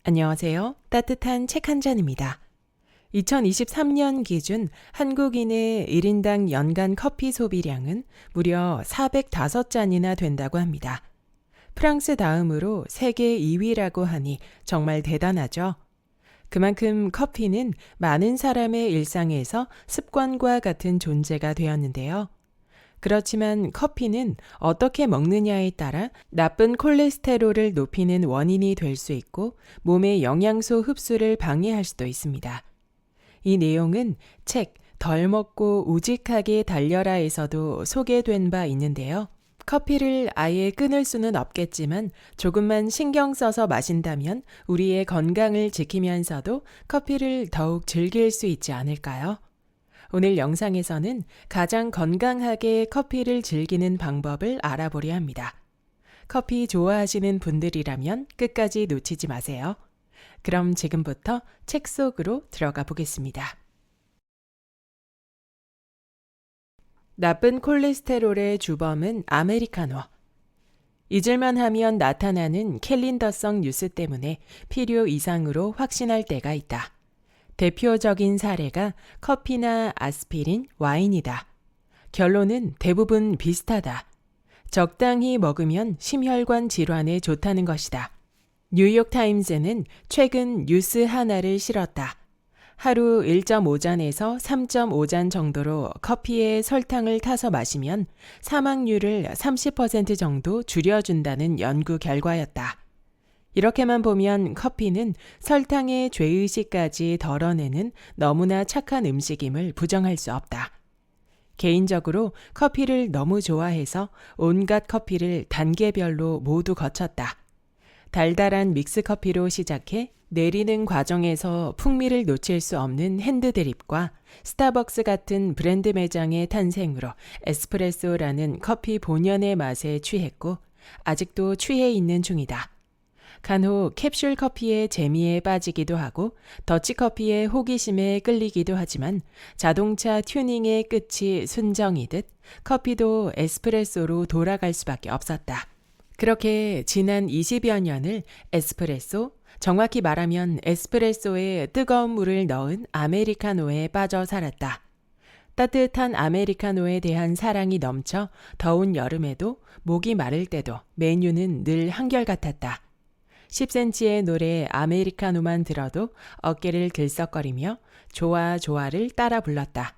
안녕하세요. 따뜻한 책 한 잔입니다. 2023년 기준 한국인의 1인당 연간 커피 소비량은 무려 405잔이나 된다고 합니다. 프랑스 다음으로 세계 2위라고 하니 정말 대단하죠. 그만큼 커피는 많은 사람의 일상에서 습관과 같은 존재가 되었는데요. 그렇지만 커피는 어떻게 먹느냐에 따라 나쁜 콜레스테롤을 높이는 원인이 될 수 있고 몸의 영양소 흡수를 방해할 수도 있습니다. 이 내용은 책 덜 먹고 우직하게 달려라에서도 소개된 바 있는데요. 커피를 아예 끊을 수는 없겠지만 조금만 신경 써서 마신다면 우리의 건강을 지키면서도 커피를 더욱 즐길 수 있지 않을까요? 오늘 영상에서는 가장 건강하게 커피를 즐기는 방법을 알아보려 합니다. 커피 좋아하시는 분들이라면 끝까지 놓치지 마세요. 그럼 지금부터 책 속으로 들어가 보겠습니다. 나쁜 콜레스테롤의 주범은 아메리카노. 잊을만 하면 나타나는 캘린더성 뉴스 때문에 필요 이상으로 확신할 때가 있다. 대표적인 사례가 커피나 아스피린, 와인이다. 결론은 대부분 비슷하다. 적당히 먹으면 심혈관 질환에 좋다는 것이다. 뉴욕타임즈는 최근 뉴스 하나를 실었다. 하루 1.5잔에서 3.5잔 정도로 커피에 설탕을 타서 마시면 사망률을 30% 정도 줄여준다는 연구 결과였다. 이렇게만 보면 커피는 설탕의 죄의식까지 덜어내는 너무나 착한 음식임을 부정할 수 없다. 개인적으로 커피를 너무 좋아해서 온갖 커피를 단계별로 모두 거쳤다. 달달한 믹스커피로 시작해 내리는 과정에서 풍미를 놓칠 수 없는 핸드드립과 스타벅스 같은 브랜드 매장의 탄생으로 에스프레소라는 커피 본연의 맛에 취했고 아직도 취해 있는 중이다. 간혹 캡슐 커피의 재미에 빠지기도 하고 더치커피의 호기심에 끌리기도 하지만 자동차 튜닝의 끝이 순정이듯 커피도 에스프레소로 돌아갈 수밖에 없었다. 그렇게 지난 20여 년을 에스프레소, 정확히 말하면 에스프레소에 뜨거운 물을 넣은 아메리카노에 빠져 살았다. 따뜻한 아메리카노에 대한 사랑이 넘쳐 더운 여름에도 목이 마를 때도 메뉴는 늘 한결같았다. 10cm의 노래 아메리카노만 들어도 어깨를 들썩거리며 좋아 좋아를 따라 불렀다.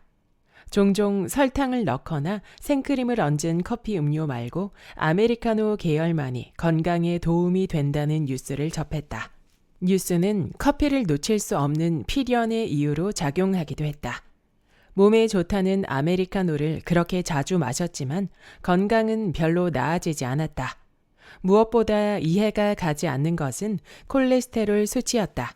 종종 설탕을 넣거나 생크림을 얹은 커피 음료 말고 아메리카노 계열만이 건강에 도움이 된다는 뉴스를 접했다. 뉴스는 커피를 놓칠 수 없는 필연의 이유로 작용하기도 했다. 몸에 좋다는 아메리카노를 그렇게 자주 마셨지만 건강은 별로 나아지지 않았다. 무엇보다 이해가 가지 않는 것은 콜레스테롤 수치였다.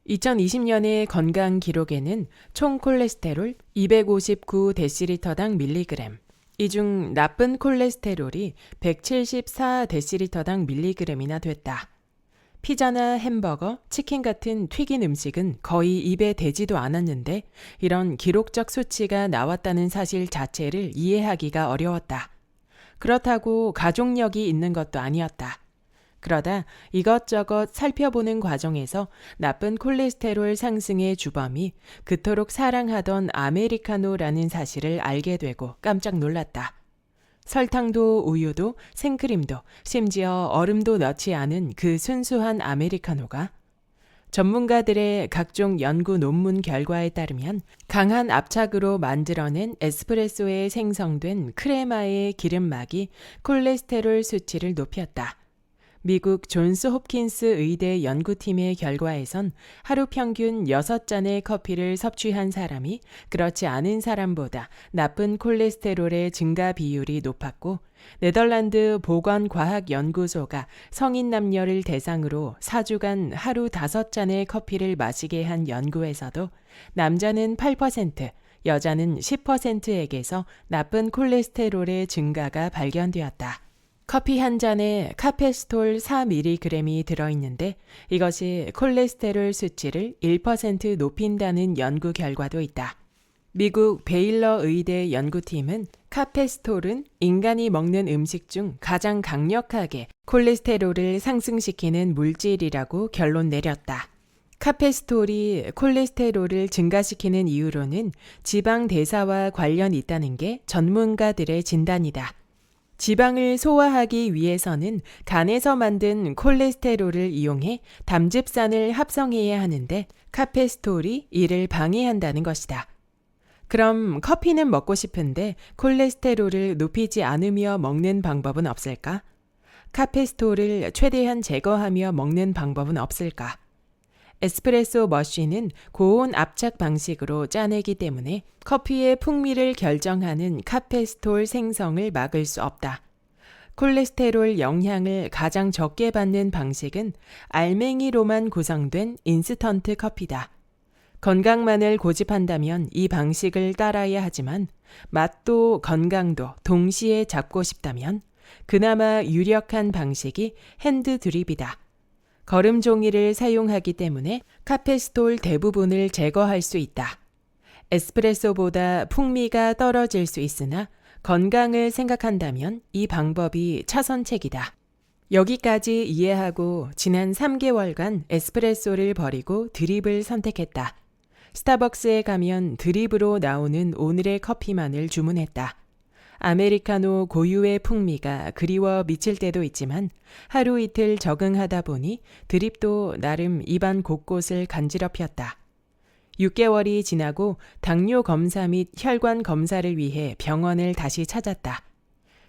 2020년의 건강 기록에는 총 콜레스테롤 259데시리터당 밀리그램, 이 중 나쁜 콜레스테롤이 174데시리터당 밀리그램이나 됐다. 피자나 햄버거, 치킨 같은 튀긴 음식은 거의 입에 대지도 않았는데 이런 기록적 수치가 나왔다는 사실 자체를 이해하기가 어려웠다. 그렇다고 가족력이 있는 것도 아니었다. 그러다 이것저것 살펴보는 과정에서 나쁜 콜레스테롤 상승의 주범이 그토록 사랑하던 아메리카노라는 사실을 알게 되고 깜짝 놀랐다. 설탕도 우유도 생크림도 심지어 얼음도 넣지 않은 그 순수한 아메리카노가 전문가들의 각종 연구 논문 결과에 따르면 강한 압착으로 만들어낸 에스프레소에 생성된 크레마의 기름막이 콜레스테롤 수치를 높였다. 미국 존스 홉킨스 의대 연구팀의 결과에선 하루 평균 6잔의 커피를 섭취한 사람이 그렇지 않은 사람보다 나쁜 콜레스테롤의 증가 비율이 높았고 네덜란드 보건과학연구소가 성인 남녀를 대상으로 4주간 하루 5잔의 커피를 마시게 한 연구에서도 남자는 8%, 여자는 10%에게서 나쁜 콜레스테롤의 증가가 발견되었다. 커피 한 잔에 카페스톨 4mg이 들어있는데 이것이 콜레스테롤 수치를 1% 높인다는 연구 결과도 있다. 미국 베일러 의대 연구팀은 카페스톨은 인간이 먹는 음식 중 가장 강력하게 콜레스테롤을 상승시키는 물질이라고 결론 내렸다. 카페스톨이 콜레스테롤을 증가시키는 이유로는 지방 대사와 관련이 있다는 게 전문가들의 진단이다. 지방을 소화하기 위해서는 간에서 만든 콜레스테롤을 이용해 담즙산을 합성해야 하는데 카페스톨이 이를 방해한다는 것이다. 그럼 커피는 먹고 싶은데 콜레스테롤을 높이지 않으며 먹는 방법은 없을까? 카페스톨을 최대한 제거하며 먹는 방법은 없을까? 에스프레소 머신은 고온 압착 방식으로 짜내기 때문에 커피의 풍미를 결정하는 카페스톨 생성을 막을 수 없다. 콜레스테롤 영향을 가장 적게 받는 방식은 알맹이로만 구성된 인스턴트 커피다. 건강만을 고집한다면 이 방식을 따라야 하지만 맛도 건강도 동시에 잡고 싶다면 그나마 유력한 방식이 핸드 드립이다. 거름 종이를 사용하기 때문에 카페스톨 대부분을 제거할 수 있다. 에스프레소보다 풍미가 떨어질 수 있으나 건강을 생각한다면 이 방법이 차선책이다. 여기까지 이해하고 지난 3개월간 에스프레소를 버리고 드립을 선택했다. 스타벅스에 가면 드립으로 나오는 오늘의 커피만을 주문했다. 아메리카노 고유의 풍미가 그리워 미칠 때도 있지만 하루 이틀 적응하다 보니 드립도 나름 입안 곳곳을 간지럽혔다. 6개월이 지나고 당뇨 검사 및 혈관 검사를 위해 병원을 다시 찾았다.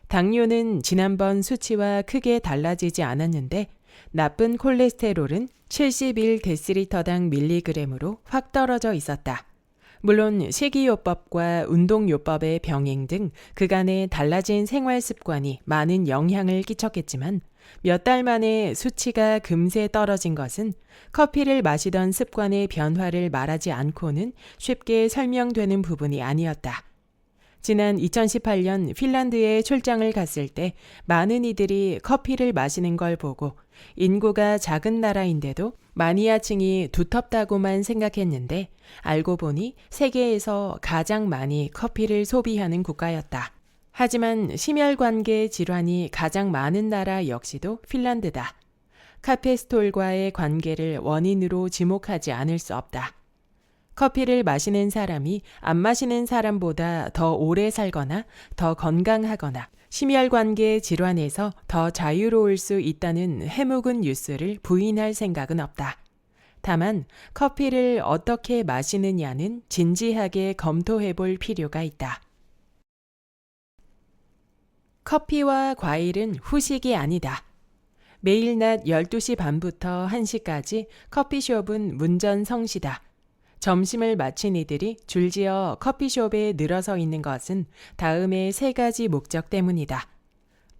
당뇨는 지난번 수치와 크게 달라지지 않았는데 나쁜 콜레스테롤은 71데시리터당 밀리그램으로 확 떨어져 있었다. 물론 식이요법과 운동요법의 병행 등 그간의 달라진 생활 습관이 많은 영향을 끼쳤겠지만 몇 달 만에 수치가 금세 떨어진 것은 커피를 마시던 습관의 변화를 말하지 않고는 쉽게 설명되는 부분이 아니었다. 지난 2018년 핀란드에 출장을 갔을 때 많은 이들이 커피를 마시는 걸 보고 인구가 작은 나라인데도 마니아층이 두텁다고만 생각했는데 알고 보니 세계에서 가장 많이 커피를 소비하는 국가였다. 하지만 심혈관계 질환이 가장 많은 나라 역시도 핀란드다. 카페스톨과의 관계를 원인으로 지목하지 않을 수 없다. 커피를 마시는 사람이 안 마시는 사람보다 더 오래 살거나 더 건강하거나 심혈관계 질환에서 더 자유로울 수 있다는 해묵은 뉴스를 부인할 생각은 없다. 다만 커피를 어떻게 마시느냐는 진지하게 검토해 볼 필요가 있다. 커피와 과일은 후식이 아니다. 매일 낮 12시 반부터 1시까지 커피숍은 문전성시다. 점심을 마친 이들이 줄지어 커피숍에 늘어서 있는 것은 다음의 3가지 목적 때문이다.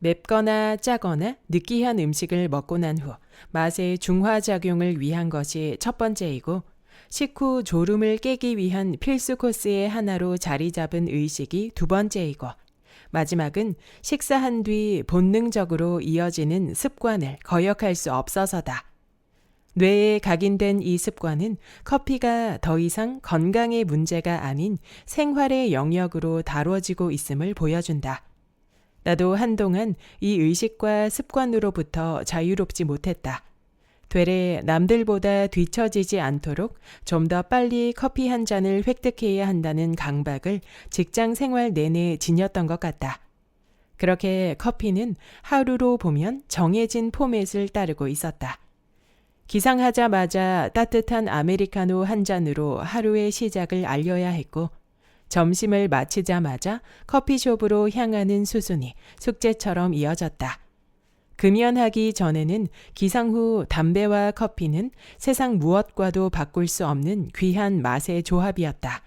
맵거나 짜거나 느끼한 음식을 먹고 난 후 맛의 중화작용을 위한 것이 첫 번째이고 식후 졸음을 깨기 위한 필수 코스의 하나로 자리 잡은 의식이 두 번째이고 마지막은 식사한 뒤 본능적으로 이어지는 습관을 거역할 수 없어서다. 뇌에 각인된 이 습관은 커피가 더 이상 건강의 문제가 아닌 생활의 영역으로 다뤄지고 있음을 보여준다. 나도 한동안 이 의식과 습관으로부터 자유롭지 못했다. 되레 남들보다 뒤처지지 않도록 좀 더 빨리 커피 한 잔을 획득해야 한다는 강박을 직장 생활 내내 지녔던 것 같다. 그렇게 커피는 하루로 보면 정해진 포맷을 따르고 있었다. 기상하자마자 따뜻한 아메리카노 한 잔으로 하루의 시작을 알려야 했고 점심을 마치자마자 커피숍으로 향하는 수순이 숙제처럼 이어졌다. 금연하기 전에는 기상 후 담배와 커피는 세상 무엇과도 바꿀 수 없는 귀한 맛의 조합이었다.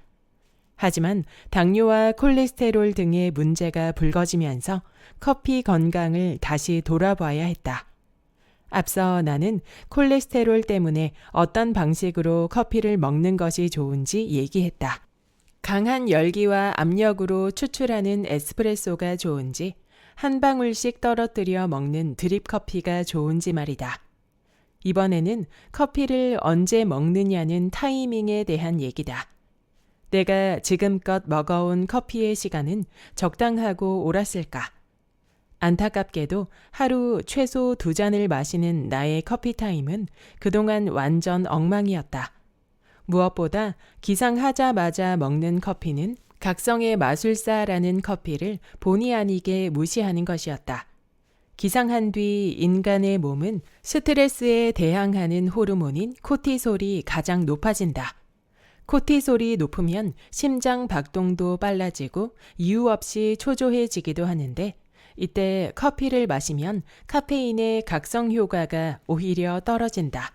하지만 당뇨와 콜레스테롤 등의 문제가 불거지면서 커피 건강을 다시 돌아봐야 했다. 앞서 나는 콜레스테롤 때문에 어떤 방식으로 커피를 먹는 것이 좋은지 얘기했다. 강한 열기와 압력으로 추출하는 에스프레소가 좋은지 한 방울씩 떨어뜨려 먹는 드립 커피가 좋은지 말이다. 이번에는 커피를 언제 먹느냐는 타이밍에 대한 얘기다. 내가 지금껏 먹어온 커피의 시간은 적당하고 옳았을까? 안타깝게도 하루 최소 2잔을 마시는 나의 커피 타임은 그동안 완전 엉망이었다. 무엇보다 기상하자마자 먹는 커피는 각성의 마술사라는 커피를 본의 아니게 무시하는 것이었다. 기상한 뒤 인간의 몸은 스트레스에 대항하는 호르몬인 코티솔이 가장 높아진다. 코티솔이 높으면 심장 박동도 빨라지고 이유 없이 초조해지기도 하는데 이때 커피를 마시면 카페인의 각성 효과가 오히려 떨어진다.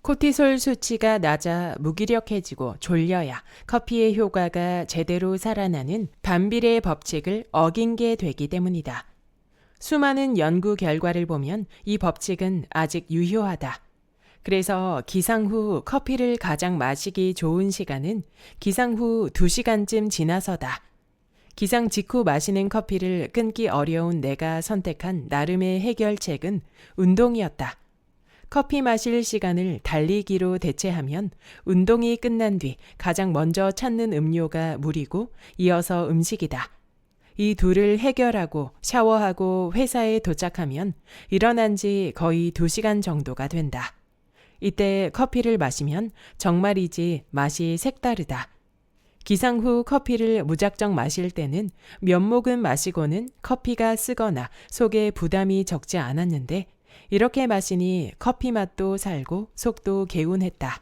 코티솔 수치가 낮아 무기력해지고 졸려야 커피의 효과가 제대로 살아나는 반비례 법칙을 어긴 게 되기 때문이다. 수많은 연구 결과를 보면 이 법칙은 아직 유효하다. 그래서 기상 후 커피를 가장 마시기 좋은 시간은 기상 후 2시간쯤 지나서다. 기상 직후 마시는 커피를 끊기 어려운 내가 선택한 나름의 해결책은 운동이었다. 커피 마실 시간을 달리기로 대체하면 운동이 끝난 뒤 가장 먼저 찾는 음료가 물이고 이어서 음식이다. 이 둘을 해결하고 샤워하고 회사에 도착하면 일어난 지 거의 2시간 정도가 된다. 이때 커피를 마시면 정말이지 맛이 색다르다. 기상 후 커피를 무작정 마실 때는 몇 모금 마시고는 커피가 쓰거나 속에 부담이 적지 않았는데 이렇게 마시니 커피 맛도 살고 속도 개운했다.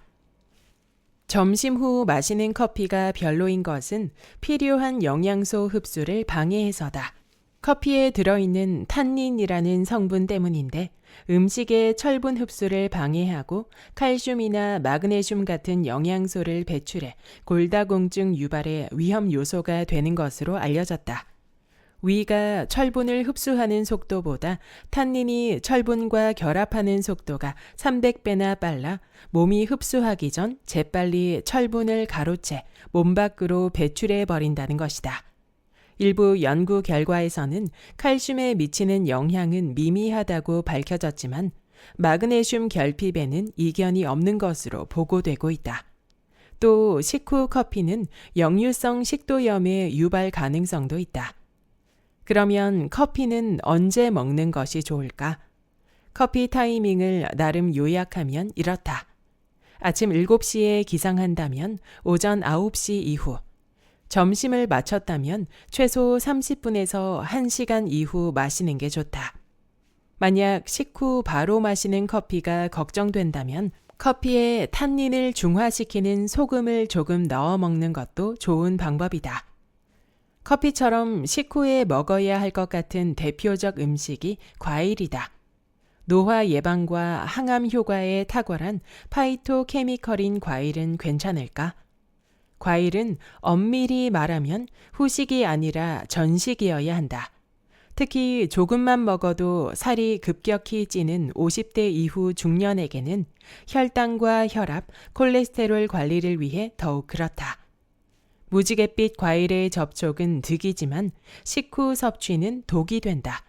점심 후 마시는 커피가 별로인 것은 필요한 영양소 흡수를 방해해서다. 커피에 들어있는 탄닌이라는 성분 때문인데 음식의 철분 흡수를 방해하고 칼슘이나 마그네슘 같은 영양소를 배출해 골다공증 유발의 위험 요소가 되는 것으로 알려졌다. 위가 철분을 흡수하는 속도보다 탄닌이 철분과 결합하는 속도가 300배나 빨라 몸이 흡수하기 전 재빨리 철분을 가로채 몸 밖으로 배출해 버린다는 것이다. 일부 연구 결과에서는 칼슘에 미치는 영향은 미미하다고 밝혀졌지만 마그네슘 결핍에는 이견이 없는 것으로 보고되고 있다. 또 식후 커피는 역류성 식도염의 유발 가능성도 있다. 그러면 커피는 언제 먹는 것이 좋을까? 커피 타이밍을 나름 요약하면 이렇다. 아침 7시에 기상한다면 오전 9시 이후, 점심을 마쳤다면 최소 30분에서 1시간 이후 마시는 게 좋다. 만약 식후 바로 마시는 커피가 걱정된다면 커피에 탄닌을 중화시키는 소금을 조금 넣어 먹는 것도 좋은 방법이다. 커피처럼 식후에 먹어야 할 것 같은 대표적 음식이 과일이다. 노화 예방과 항암 효과에 탁월한 파이토케미컬인 과일은 괜찮을까? 과일은 엄밀히 말하면 후식이 아니라 전식이어야 한다. 특히 조금만 먹어도 살이 급격히 찌는 50대 이후 중년에게는 혈당과 혈압, 콜레스테롤 관리를 위해 더욱 그렇다. 무지갯빛 과일의 접촉은 득이지만 식후 섭취는 독이 된다.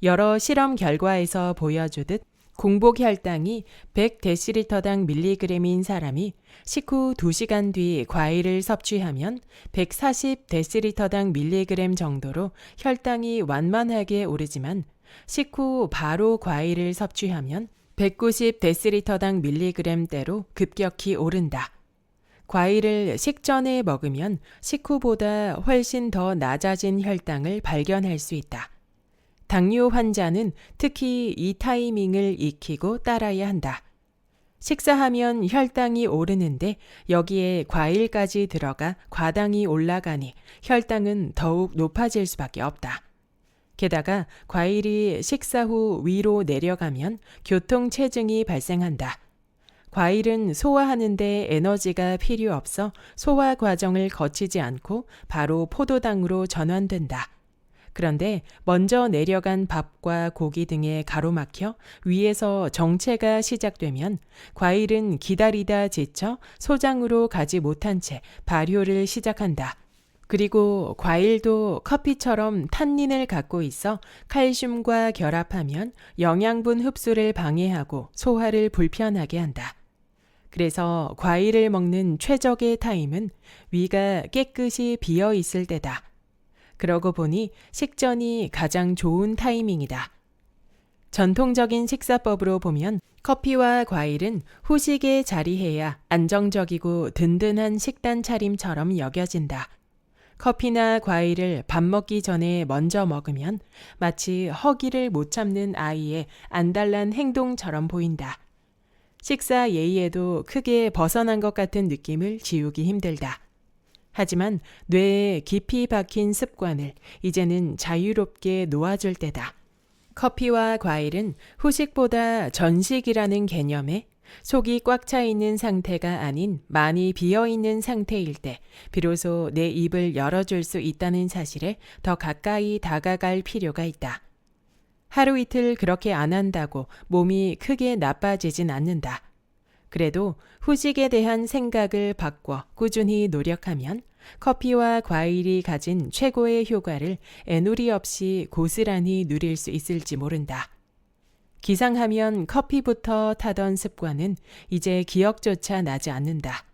여러 실험 결과에서 보여주듯 공복 혈당이 100dl당 밀리그램인 사람이 식후 2시간 뒤 과일을 섭취하면 140dl당 밀리그램 정도로 혈당이 완만하게 오르지만 식후 바로 과일을 섭취하면 190dl당 밀리그램대로 급격히 오른다. 과일을 식전에 먹으면 식후보다 훨씬 더 낮아진 혈당을 발견할 수 있다. 당뇨 환자는 특히 이 타이밍을 익히고 따라야 한다. 식사하면 혈당이 오르는데 여기에 과일까지 들어가 과당이 올라가니 혈당은 더욱 높아질 수밖에 없다. 게다가 과일이 식사 후 위로 내려가면 교통체증이 발생한다. 과일은 소화하는데 에너지가 필요 없어 소화 과정을 거치지 않고 바로 포도당으로 전환된다. 그런데 먼저 내려간 밥과 고기 등에 가로막혀 위에서 정체가 시작되면 과일은 기다리다 지쳐 소장으로 가지 못한 채 발효를 시작한다. 그리고 과일도 커피처럼 탄닌을 갖고 있어 칼슘과 결합하면 영양분 흡수를 방해하고 소화를 불편하게 한다. 그래서 과일을 먹는 최적의 타임은 위가 깨끗이 비어 있을 때다. 그러고 보니 식전이 가장 좋은 타이밍이다. 전통적인 식사법으로 보면 커피와 과일은 후식에 자리해야 안정적이고 든든한 식단 차림처럼 여겨진다. 커피나 과일을 밥 먹기 전에 먼저 먹으면 마치 허기를 못 참는 아이의 안달난 행동처럼 보인다. 식사 예의에도 크게 벗어난 것 같은 느낌을 지우기 힘들다. 하지만 뇌에 깊이 박힌 습관을 이제는 자유롭게 놓아줄 때다. 커피와 과일은 후식보다 전식이라는 개념에 속이 꽉 차 있는 상태가 아닌 많이 비어 있는 상태일 때 비로소 내 입을 열어줄 수 있다는 사실에 더 가까이 다가갈 필요가 있다. 하루 이틀 그렇게 안 한다고 몸이 크게 나빠지진 않는다. 그래도 후식에 대한 생각을 바꿔 꾸준히 노력하면 커피와 과일이 가진 최고의 효과를 애누리 없이 고스란히 누릴 수 있을지 모른다. 기상하면 커피부터 타던 습관은 이제 기억조차 나지 않는다.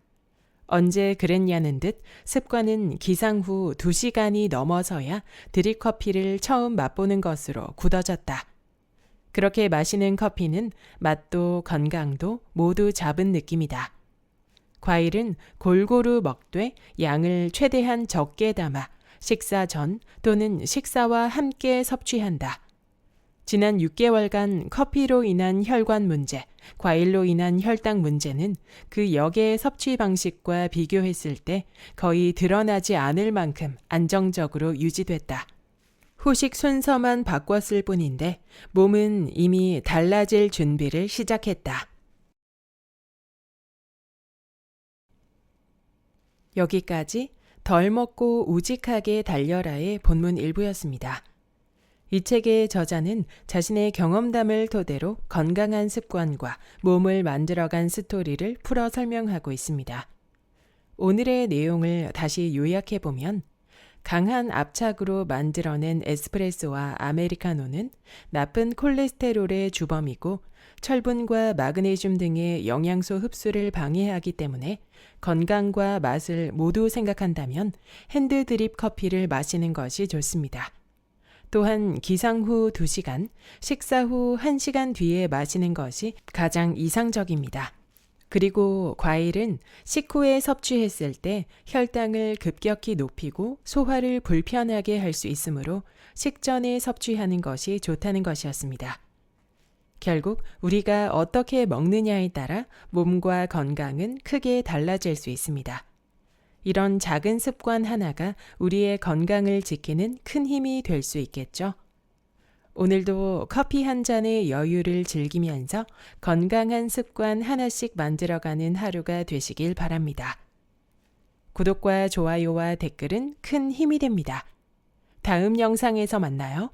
언제 그랬냐는 듯 습관은 기상 후 2시간이 넘어서야 드립커피를 처음 맛보는 것으로 굳어졌다. 그렇게 마시는 커피는 맛도 건강도 모두 잡은 느낌이다. 과일은 골고루 먹되 양을 최대한 적게 담아 식사 전 또는 식사와 함께 섭취한다. 지난 6개월간 커피로 인한 혈관 문제, 과일로 인한 혈당 문제는 그 역의 섭취 방식과 비교했을 때 거의 드러나지 않을 만큼 안정적으로 유지됐다. 후식 순서만 바꿨을 뿐인데 몸은 이미 달라질 준비를 시작했다. 여기까지 덜 먹고 우직하게 달려라의 본문 일부였습니다. 이 책의 저자는 자신의 경험담을 토대로 건강한 습관과 몸을 만들어간 스토리를 풀어 설명하고 있습니다. 오늘의 내용을 다시 요약해보면 강한 압착으로 만들어낸 에스프레소와 아메리카노는 나쁜 콜레스테롤의 주범이고 철분과 마그네슘 등의 영양소 흡수를 방해하기 때문에 건강과 맛을 모두 생각한다면 핸드드립 커피를 마시는 것이 좋습니다. 또한 기상 후 2시간, 식사 후 1시간 뒤에 마시는 것이 가장 이상적입니다. 그리고 과일은 식후에 섭취했을 때 혈당을 급격히 높이고 소화를 불편하게 할 수 있으므로 식전에 섭취하는 것이 좋다는 것이었습니다. 결국 우리가 어떻게 먹느냐에 따라 몸과 건강은 크게 달라질 수 있습니다. 이런 작은 습관 하나가 우리의 건강을 지키는 큰 힘이 될 수 있겠죠. 오늘도 커피 한 잔의 여유를 즐기면서 건강한 습관 하나씩 만들어가는 하루가 되시길 바랍니다. 구독과 좋아요와 댓글은 큰 힘이 됩니다. 다음 영상에서 만나요.